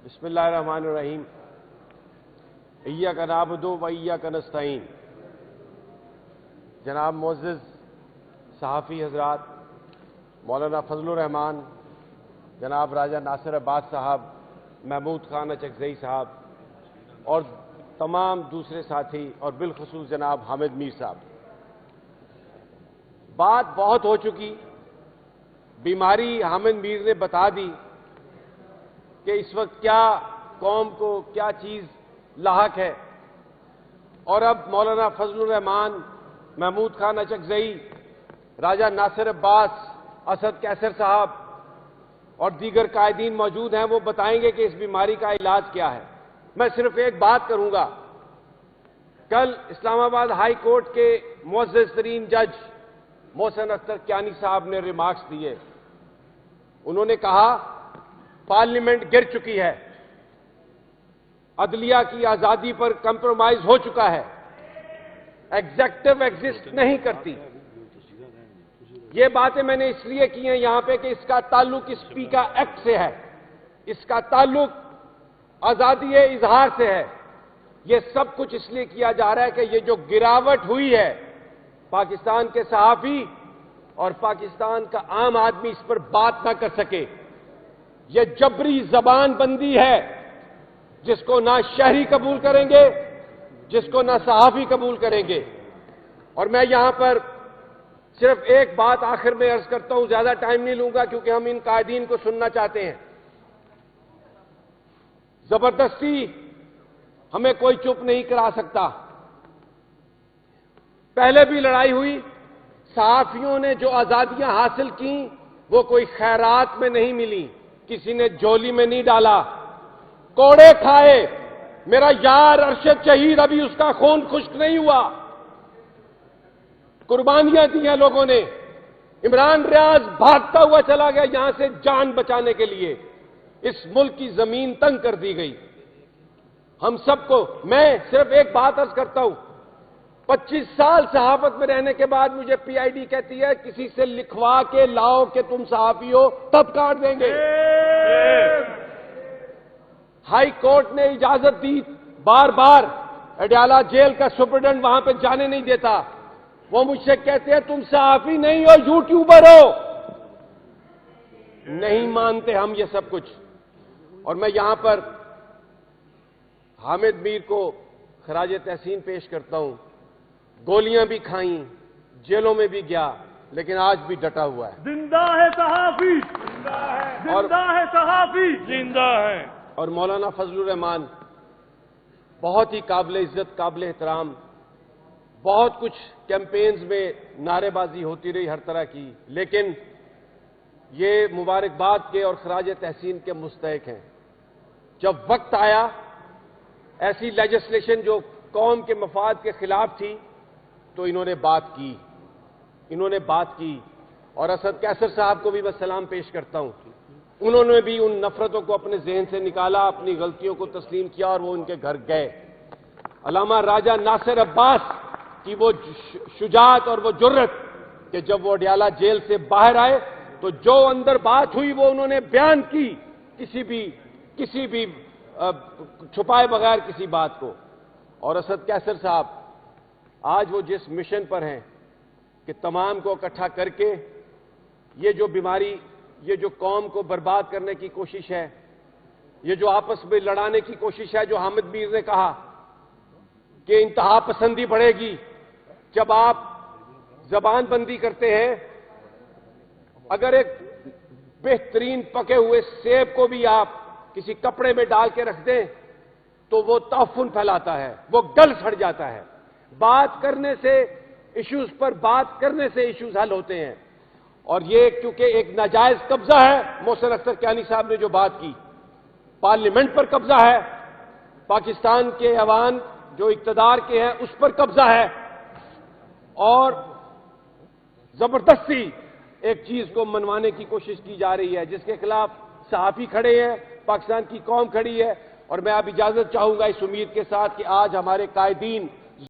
بسم اللہ الرحمن الرحیم ایاک نعبد و ایاک نستعین۔ جناب معزز صحافی حضرات، مولانا فضل الرحمان، جناب راجہ ناصر عباس صاحب، محمود خان اچکزئی صاحب اور تمام دوسرے ساتھی اور بالخصوص جناب حامد میر صاحب، بات بہت ہو چکی، بیماری حامد میر نے بتا دی کہ اس وقت کیا قوم کو کیا چیز لاحق ہے، اور اب مولانا فضل الرحمان، محمود خان اچکزئی، راجہ ناصر عباس، اسد کیسر صاحب اور دیگر قائدین موجود ہیں، وہ بتائیں گے کہ اس بیماری کا علاج کیا ہے۔ میں صرف ایک بات کروں گا، کل اسلام آباد ہائی کورٹ کے معزز ترین جج محسن اختر کیانی صاحب نے ریمارکس دیے۔ انہوں نے کہا پارلیمنٹ گر چکی ہے، عدلیہ کی آزادی پر کمپرومائز ہو چکا ہے، ایگزیکٹو ایگزسٹ نہیں کرتی۔ یہ باتیں میں نے اس لیے کی ہیں یہاں پہ کہ اس کا تعلق اسپیکر ایکٹ سے ہے، اس کا تعلق آزادی اظہار سے ہے۔ یہ سب کچھ اس لیے کیا جا رہا ہے کہ یہ جو گراوٹ ہوئی ہے پاکستان کے صحافی اور پاکستان کا عام آدمی اس پر بات نہ کر سکے، یہ جبری زبان بندی ہے جس کو نہ شہری قبول کریں گے، جس کو نہ صحافی قبول کریں گے۔ اور میں یہاں پر صرف ایک بات آخر میں عرض کرتا ہوں، زیادہ ٹائم نہیں لوں گا کیونکہ ہم ان قائدین کو سننا چاہتے ہیں۔ زبردستی ہمیں کوئی چپ نہیں کرا سکتا۔ پہلے بھی لڑائی ہوئی، صحافیوں نے جو آزادیاں حاصل کی وہ کوئی خیرات میں نہیں ملی، کسی نے جولی میں نہیں ڈالا، کوڑے کھائے۔ میرا یار ارشد شہید، ابھی اس کا خون خشک نہیں ہوا، قربانیاں دی ہیں لوگوں نے۔ عمران ریاض بھاگتا ہوا چلا گیا یہاں سے جان بچانے کے لیے، اس ملک کی زمین تنگ کر دی گئی۔ ہم سب کو، میں صرف ایک بات عرض کرتا ہوں، 25 سال صحافت میں رہنے کے بعد مجھے پی آئی ڈی کہتی ہے کسی سے لکھوا کے لاؤ کہ تم صحافی ہو تب کاٹ دیں گے۔ ہائی کورٹ نے اجازت دی، بار بار اڈیالہ جیل کا سپرڈنٹ وہاں پہ جانے نہیں دیتا۔ وہ مجھ سے کہتے ہیں تم صحافی نہیں ہو، یوٹیوبر ہو۔ نہیں مانتے ہم یہ سب کچھ۔ اور میں یہاں پر حامد میر کو خراج تحسین پیش کرتا ہوں۔ گولیاں بھی کھائیں، جیلوں میں بھی گیا، لیکن آج بھی ڈٹا ہوا ہے۔ زندہ ہے صحافی، زندہ ہے صحافی، زندہ ہے۔ اور مولانا فضل الرحمان بہت ہی قابل عزت، قابل احترام، بہت کچھ کیمپینز میں نعرے بازی ہوتی رہی ہر طرح کی، لیکن یہ مبارکباد کے اور خراج تحسین کے مستحق ہیں۔ جب وقت آیا، ایسی لیجسلیشن جو قوم کے مفاد کے خلاف تھی تو انہوں نے بات کی، اور اسد کیسر صاحب کو بھی میں سلام پیش کرتا ہوں۔ انہوں نے بھی ان نفرتوں کو اپنے ذہن سے نکالا، اپنی غلطیوں کو تسلیم کیا اور وہ ان کے گھر گئے۔ علامہ راجہ ناصر عباس کی وہ شجاعت اور وہ جرت کہ جب وہ اڈیالہ جیل سے باہر آئے تو جو اندر بات ہوئی وہ انہوں نے بیان کی، کسی بھی چھپائے بغیر کسی بات کو۔ اور اسد کیسر صاحب آج وہ جس مشن پر ہیں کہ تمام کو اکٹھا کر کے یہ جو بیماری، یہ جو قوم کو برباد کرنے کی کوشش ہے، یہ جو آپس میں لڑانے کی کوشش ہے، جو حامد میر نے کہا کہ انتہا پسندی بڑھے گی جب آپ زبان بندی کرتے ہیں۔ اگر ایک بہترین پکے ہوئے سیب کو بھی آپ کسی کپڑے میں ڈال کے رکھ دیں تو وہ تعفن پھیلاتا ہے، وہ گل سڑ جاتا ہے۔ بات کرنے سے ایشوز پر بات کرنے سے ایشوز حل ہوتے ہیں۔ اور یہ کیونکہ ایک ناجائز قبضہ ہے، محسن اختر کیانی صاحب نے جو بات کی، پارلیمنٹ پر قبضہ ہے، پاکستان کے عوام جو اقتدار کے ہیں اس پر قبضہ ہے، اور زبردستی ایک چیز کو منوانے کی کوشش کی جا رہی ہے جس کے خلاف صحافی کھڑے ہیں، پاکستان کی قوم کھڑی ہے۔ اور میں اب اجازت چاہوں گا اس امید کے ساتھ کہ آج ہمارے قائدین